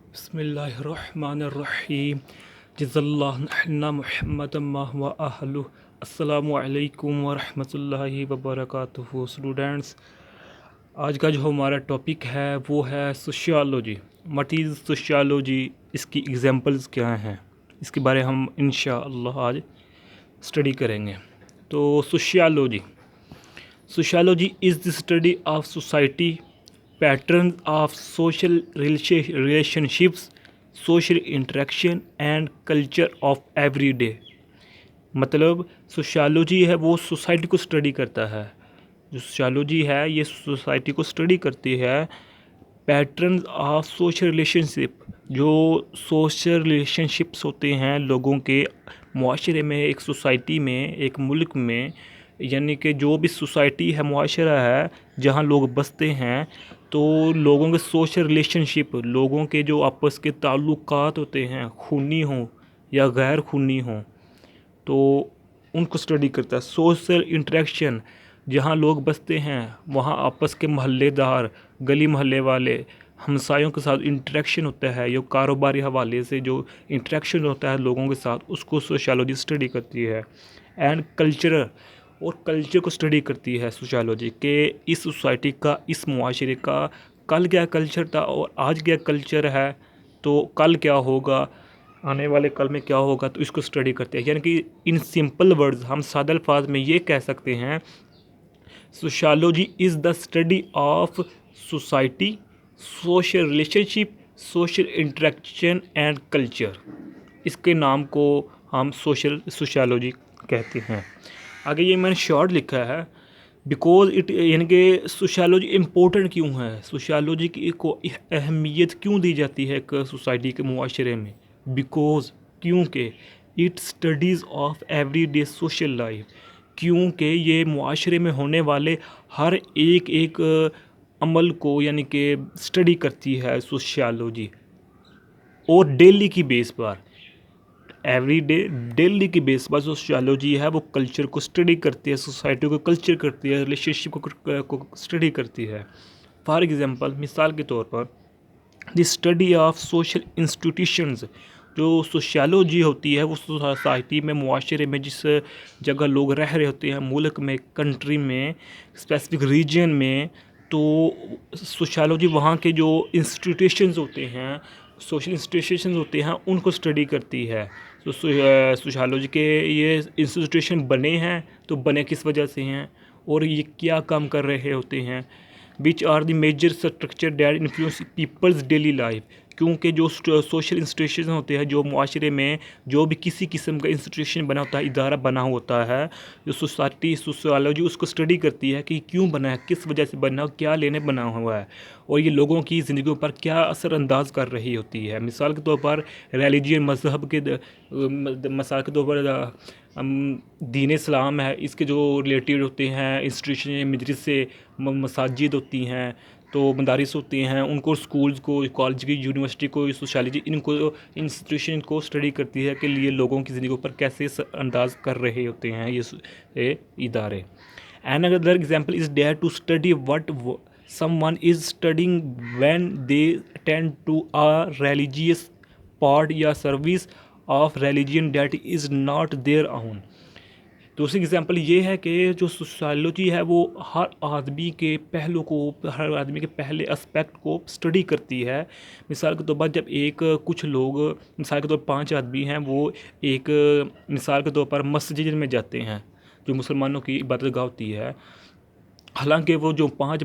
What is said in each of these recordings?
बिस्मिल्लाहिर्रहमानिर्रहीम जज़ल्लाहुन्ना मुहम्मदम व अहलु। अस्सलामु अलैकुम व रहमतुल्लाहि व बरकातुहू। स्टूडेंट्स, आज का जो हमारा टॉपिक है वो है सोशियोलॉजी। व्हाट इज़ सोशियोलॉजी, इसकी एग्जांपल्स क्या हैं, इसके बारे हम इंशाअल्लाह आज स्टडी करेंगे। तो sociology is the study of society, pattern of social relationships, social interaction and culture of everyday. मतलब सोशियोलॉजी है वो सोसाइटी को स्टडी करता है। जो सोशियोलॉजी है ये सोसाइटी को स्टडी करती है। पैटर्न ऑफ सोशल रिलेशनशिप, जो सोशल रिलेशनशिप्स होते हैं लोगों के मुआशरे में, एक सोसाइटी में, एक मुल्क में, यानी कि जो भी सोसाइटी है, मुआशरा है जहाँ लोग बसते हैं, तो लोगों के सोशल रिलेशनशिप, लोगों के जो आपस के ताल्लुकात होते हैं, खूनी हों या गैर खूनी हों, तो उनको स्टडी करता है। सोशल इंटरेक्शन, जहाँ लोग बसते हैं वहाँ आपस के महल्लेदार, गली महल्ले वाले, हमसायों के साथ इंटरेक्शन होता है, या कारोबारी हवाले से जो इंटरेक्शन होता है लोगों के साथ, उसको सोशियोलॉजी स्टडी करती है। एंड कल्चर, और कल्चर को स्टडी करती है सोशियोलॉजी के इस सोसाइटी का, इस मुआशरे का कल क्या कल्चर था और आज क्या कल्चर है, तो कल क्या होगा, आने वाले कल में क्या होगा, तो इसको स्टडी करते हैं। यानी कि इन सिंपल वर्ड्स हम सादा अल्फाज में ये कह सकते हैं, sociology is the study of society, social relationship, social interaction and culture. इसके नाम को हम सोशियोलॉजी कहते हैं। आगे ये मैंने शॉर्ट लिखा है, बिकॉज इट, यानी कि सोशियोलॉजी इम्पोर्टेंट क्यों है, सोशियोलॉजी की को अहमियत क्यों दी जाती है एक सोसाइटी के मुआशरे में। बिकॉज, क्योंकि it studies of everyday social life, क्योंकि ये मुआशरे में होने वाले हर एक अमल को यानी कि स्टडी करती है सोशियोलॉजी, और डेली की बेस पर, एवरी डे डेली की बेस पर सोशियोलॉजी है वो कल्चर को स्टडी करती है, सोसाइटी को कल्चर करती है, रिलेशनशिप को स्टडी करती है। फॉर एग्ज़ाम्पल, मिसाल के तौर पर, the study of social institutions, जो सोशियोलॉजी होती है वो सोसाइटी में, मुआशरे में, जिस जगह लोग रह रहे होते हैं, मुल्क में, कंट्री में, स्पेसिफिक रीजन में, तो सोशियोलॉजी वहाँ के जो इंस्टीट्यूशंस होते हैं, सोशल इंस्टीट्यूशंस होते हैं, उनको स्टडी करती है। तो सोशियोलॉजी के ये इंस्टीट्यूशन बने हैं तो बने किस वजह से हैं, और ये क्या काम कर रहे होते हैं, which are the major structure that influence people's daily life. क्योंकि जो सोशल इंस्टीट्यूशन होते हैं, जो मुआशरे में जो भी किसी किस्म का इंस्टीट्यूशन बना होता है, इदारा बना होता है, जो सोसाइटी सोशियोलॉजी उसको स्टडी करती है कि क्यों बना है, किस वजह से बना, क्या लेने बना हुआ है, और ये लोगों की ज़िंदगी पर क्या असरअंदाज कर रही होती है। मिसाल के तौर पर रिलीजियन, मज़हब के मिसाल के तौर पर दीन इस्लाम है, इसके जो रिलेटेड होते हैं इंस्टीट्यूशन, मजलिस से मसाजिद होती हैं, तो मदारिस होती हैं, उनको स्कूल्स को, कॉलेज की, यूनिवर्सिटी को, सोशलॉजी, इनको इंस्टीट्यूशन को स्टडी करती है कि लिए लोगों की ज़िंदगी पर कैसे अंदाज कर रहे होते हैं ये इदारे। And other example is there to study what someone is studying when they attend to a religious part या service of religion that is not their own। दूसरी एग्जांपल ये है कि जो सोशियोलॉजी है वो हर आदमी के पहलू को, हर आदमी के पहले एस्पेक्ट को स्टडी करती है। मिसाल के तौर पर जब कुछ लोग, मिसाल के तौर पर 5 आदमी हैं, वो मिसाल के तौर पर मस्जिद में जाते हैं, जो मुसलमानों की इबादतगाह होती है। हालांकि वो जो 5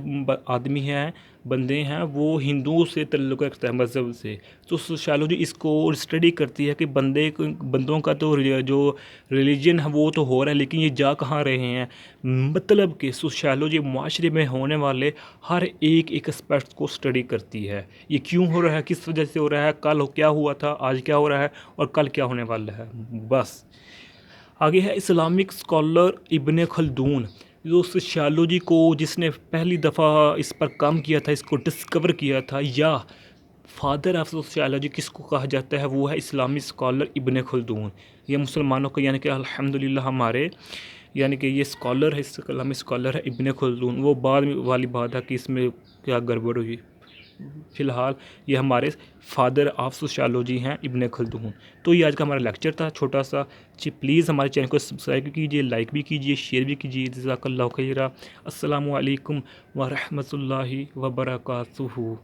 आदमी हैं, बंदे हैं, वो हिंदुओं से तल्लुक़ रखता है, मज़हब से। तो सोशियोलॉजी इसको स्टडी करती है कि बंदों का तो जो रिलीजन है वो तो हो रहा है, लेकिन ये जा कहाँ रहे हैं। मतलब कि सोशियोलॉजी माशरे में होने वाले हर एक एस्पेक्ट को स्टडी करती है। ये क्यों हो रहा है, किस वजह से हो रहा है, कल क्या हुआ था, आज क्या हो रहा है, और कल क्या होने वाला है, बस। आगे है इस्लामिक स्कॉलर इब्ने खल्दून, जो सोशियोलॉजी को, जिसने पहली दफ़ा इस पर काम किया था, इसको डिस्कवर किया था, या फादर ऑफ सोशियोलॉजी किसको कहा जाता है, वो है इस्लामिक स्कॉलर इब्ने खल्दून। ये मुसलमानों का, यानी कि अल्हम्दुलिल्लाह हमारे, यानी कि ये स्कॉलर है, इस्लामिक स्कॉलर है इब्ने खल्दून। वो बाद वाली बात है कि इसमें क्या गड़बड़ हुई, फ़िलहाल ये हमारे फादर ऑफ सोशियोलॉजी हैं इब्न खल्दून। तो ये आज का हमारा लेक्चर था छोटा सा जी। प्लीज़ हमारे चैनल को सब्सक्राइब कीजिए, लाइक भी कीजिए, शेयर भी कीजिए। जज़ाकल्लाहु खैरा। अस्सलामु अलैकुम व रहमतुल्लाहि व बरकातुहू।